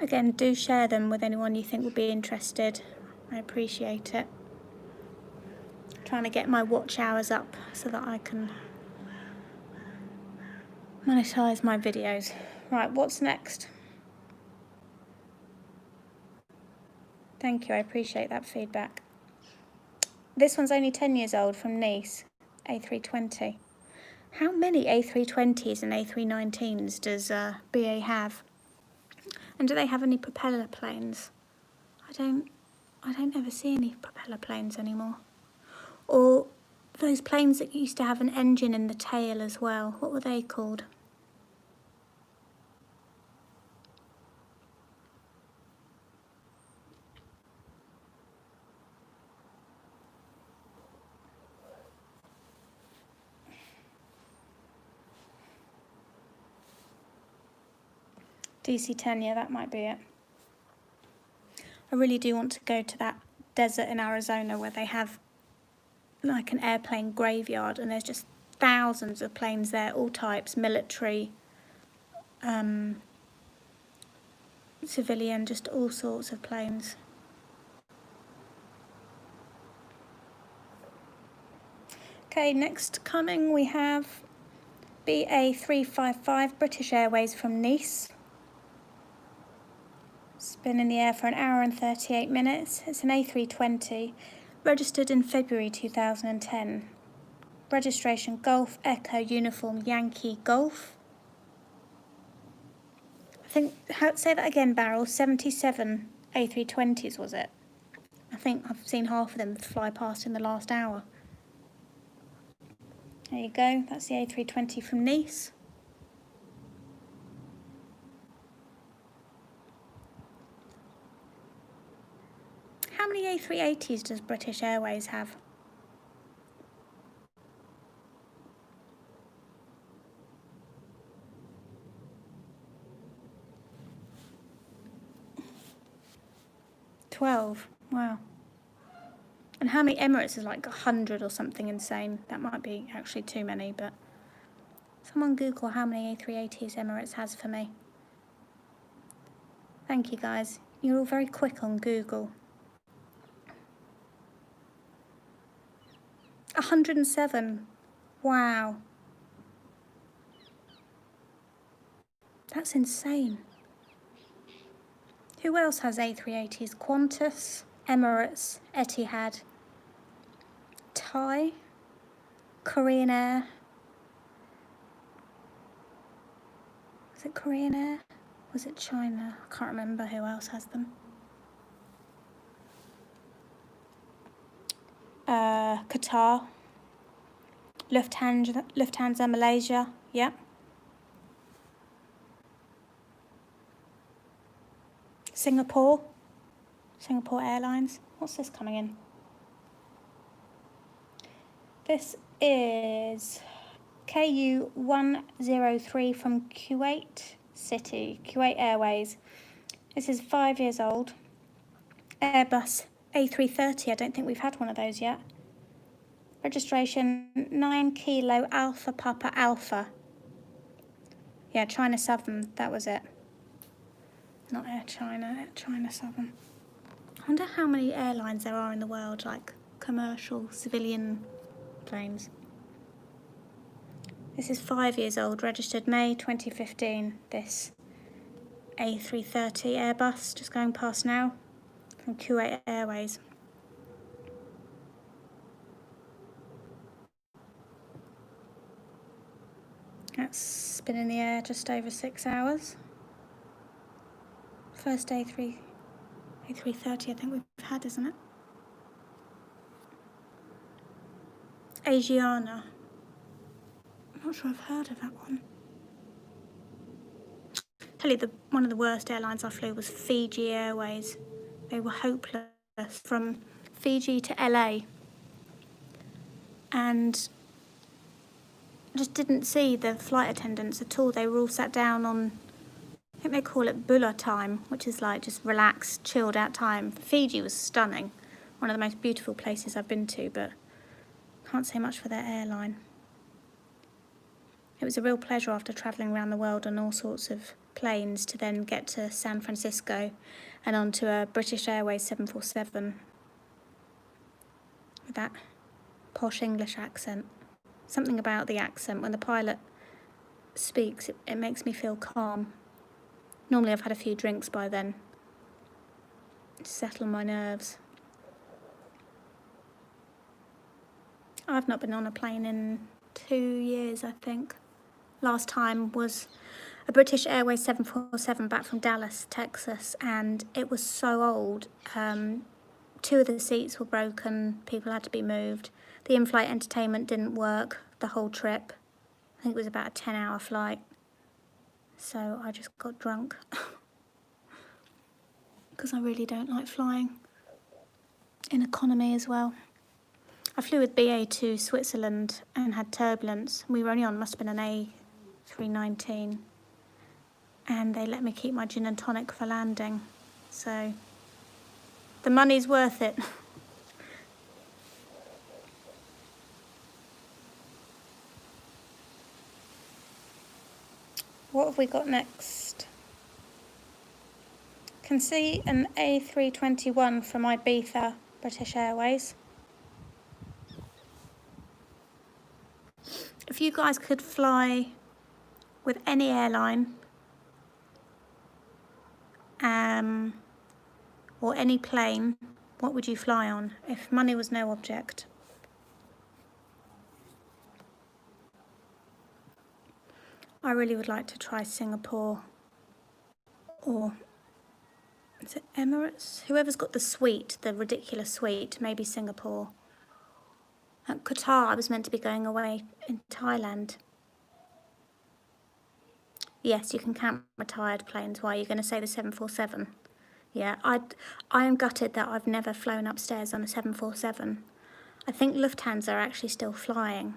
Again, do share them with anyone you think would be interested. I appreciate it. I'm trying to get my watch hours up so that I can monetize my videos. Right, what's next? Thank you, I appreciate that feedback. This one's only 10 years old, from Nice, A320. How many A320s and A319s does BA have? And do they have any propeller planes? I don't ever see any propeller planes anymore. Or those planes that used to have an engine in the tail as well. What were they called? DC-10, yeah, that might be it. I really do want to go to that desert in Arizona where they have like an airplane graveyard, and there's just thousands of planes there, all types, military, civilian, just all sorts of planes. Okay, next coming we have BA 355 British Airways from Nice. It's been in the air for an hour and 38 minutes. It's an A320, registered in February 2010. Registration Golf Echo Uniform Yankee Golf. I think, say that again, Barrel, 77 A320s was it? I think I've seen half of them fly past in the last hour. There you go, that's the A320 from Nice. How many A380s does British Airways have? "12, wow. And how many Emirates is like 100 or something insane? That might be actually too many, but someone Google how many A380s Emirates has for me. Thank you guys, you're all very quick on Google. 107, wow. That's insane. Who else has A380s? Qantas, Emirates, Etihad, Thai, Korean Air. Was it Korean Air? Was it China? I can't remember who else has them. Qatar, Lufthansa Malaysia, yep. Singapore Airlines. What's this coming in? This is KU 103 from Kuwait City, Kuwait Airways. This is 5 years old. Airbus A330, I don't think we've had one of those yet. Registration 9 Kilo Alpha Papa Alpha. Yeah, China Southern, that was it. Not Air China Southern. I wonder how many airlines there are in the world, like commercial, civilian planes. This is 5 years old, registered May 2015. This A330 Airbus, just going past now, from Kuwait Airways. That's been in the air just over 6 hours. First A330 I think we've had, isn't it? Asiana. I'm not sure I've heard of that one. Tell you, one of the worst airlines I flew was Fiji Airways. They were hopeless, from Fiji to LA. And just didn't see the flight attendants at all. They were all sat down on, I think they call it Bula time, which is like just relaxed, chilled out time. Fiji was stunning. One of the most beautiful places I've been to, but can't say much for their airline. It was a real pleasure after travelling around the world on all sorts of planes to then get to San Francisco and onto a British Airways 747 with that posh English accent. Something about the accent, when the pilot speaks, it makes me feel calm. Normally I've had a few drinks by then to settle my nerves. I've not been on a plane in 2 years, I think. Last time was a British Airways 747 back from Dallas, Texas, and it was so old. 2 of the seats were broken, people had to be moved. The in-flight entertainment didn't work the whole trip. I think it was about a 10-hour flight. So I just got drunk. Because I really don't like flying. In economy as well. I flew with BA to Switzerland and had turbulence. We were only on, must have been an A319. And they let me keep my gin and tonic for landing. So the money's worth it. What have we got next? Can see an A321 from Ibiza, British Airways. If you guys could fly with any airline or any plane, what would you fly on if money was no object? I really would like to try Singapore, or is it Emirates? Whoever's got the suite, the ridiculous suite, maybe Singapore. At Qatar, I was meant to be going away in Thailand. Yes, you can count retired planes. Why are you going to say the 747? Yeah, I am gutted that I've never flown upstairs on a 747. I think Lufthansa are actually still flying,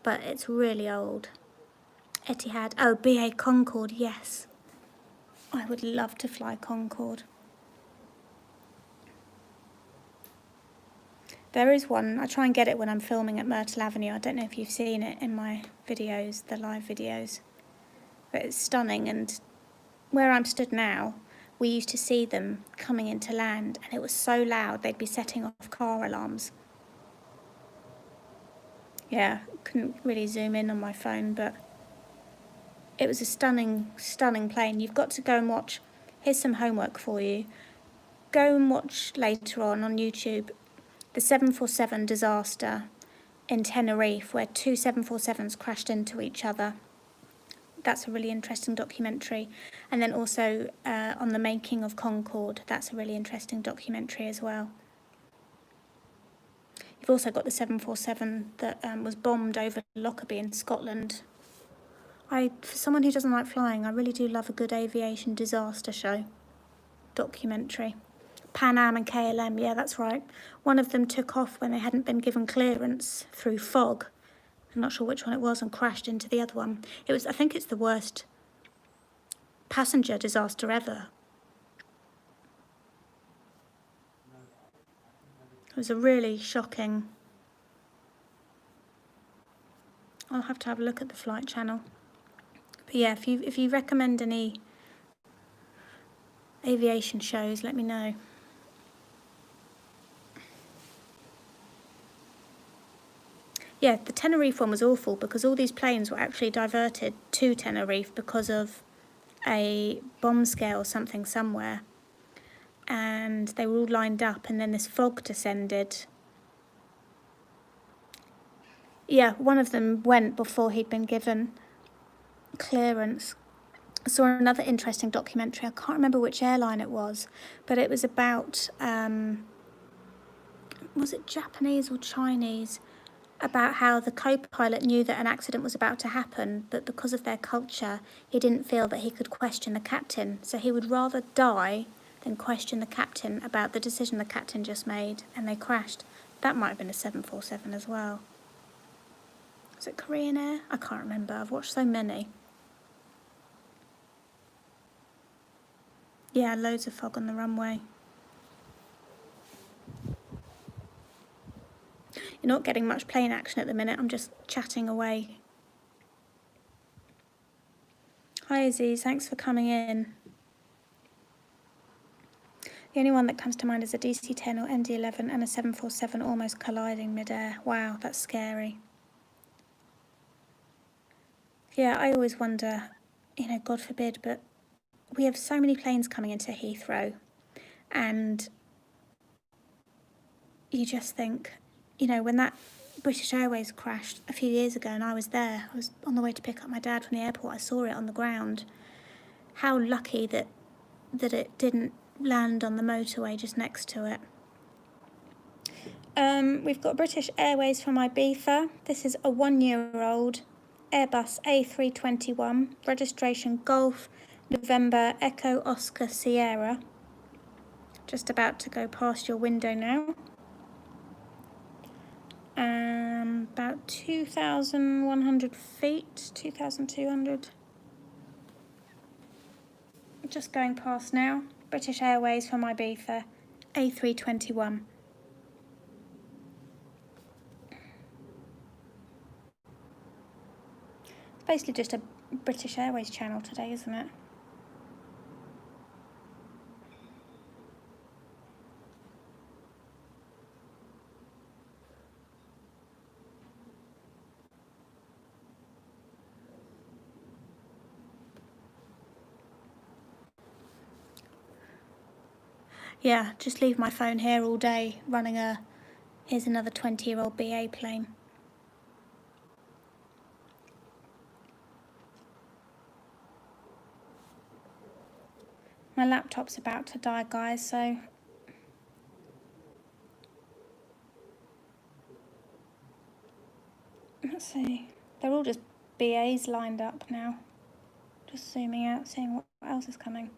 but it's really old. Etihad, oh, BA Concorde, yes. I would love to fly Concorde. There is one, I try and get it when I'm filming at Myrtle Avenue. I don't know if you've seen it in my videos, the live videos. But it's stunning, and where I'm stood now, we used to see them coming into land, and it was so loud they'd be setting off car alarms. Yeah, couldn't really zoom in on my phone, but it was a stunning, stunning plane. You've got to go and watch. Here's some homework for you. Go and watch later on YouTube the 747 disaster in Tenerife, where two 747s crashed into each other. That's a really interesting documentary. And then also on the making of Concorde, that's a really interesting documentary as well. You've also got the 747 that was bombed over Lockerbie in Scotland. For someone who doesn't like flying, I really do love a good aviation disaster show documentary. Pan Am and KLM, yeah, that's right. One of them took off when they hadn't been given clearance through fog. I'm not sure which one it was, and crashed into the other one. I think it's the worst passenger disaster ever. It was a really shocking. I'll have to have a look at the flight channel. But yeah, if you recommend any aviation shows, let me know. Yeah, the Tenerife one was awful because all these planes were actually diverted to Tenerife because of a bomb scare or something somewhere. And they were all lined up, and then this fog descended. Yeah, one of them went before he'd been given clearance. I saw another interesting documentary. I can't remember which airline it was, but it was about, was it Japanese or Chinese? About how the co-pilot knew that an accident was about to happen, but because of their culture, he didn't feel that he could question the captain. So he would rather die than question the captain about the decision the captain just made, and they crashed. That might have been a 747 as well. Was it Korean Air? I can't remember. I've watched so many. Yeah, loads of fog on the runway. You're not getting much plane action at the minute. I'm just chatting away. Hi Aziz, thanks for coming in. The only one that comes to mind is a DC-10 or ND-11 and a 747 almost colliding mid-air. Wow, that's scary. Yeah, I always wonder, God forbid, but we have so many planes coming into Heathrow, and you just think, when that British Airways crashed a few years ago and I was there, I was on the way to pick up my dad from the airport, I saw it on the ground. How lucky that it didn't land on the motorway just next to it. we've got British Airways from Ibiza. This is a 1-year-old Airbus A321, registration Golf November Echo Oscar Sierra. Just about to go past your window now. About 2,100 feet, 2,200. Just going past now. British Airways from Ibiza, A321. It's basically just a British Airways channel today, isn't it? Yeah, just leave my phone here all day running here's another 20-year-old BA plane. My laptop's about to die, guys, so let's see. They're all just BAs lined up now. Just zooming out, seeing what else is coming.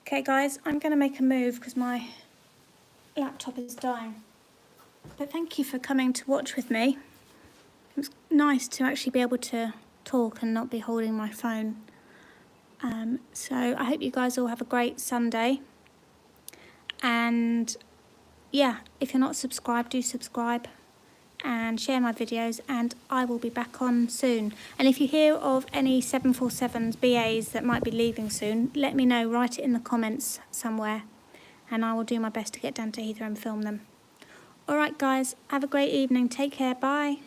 Okay guys, I'm going to make a move because my laptop is dying. But thank you for coming to watch with me. It was nice to actually be able to talk and not be holding my phone. So I hope you guys all have a great Sunday. And yeah, if you're not subscribed, do subscribe and share my videos, and I will be back on soon. And if you hear of any 747s, BAs that might be leaving soon, let me know, write it in the comments somewhere, and I will do my best to get down to Heathrow and film them. Alright guys, have a great evening, take care, bye.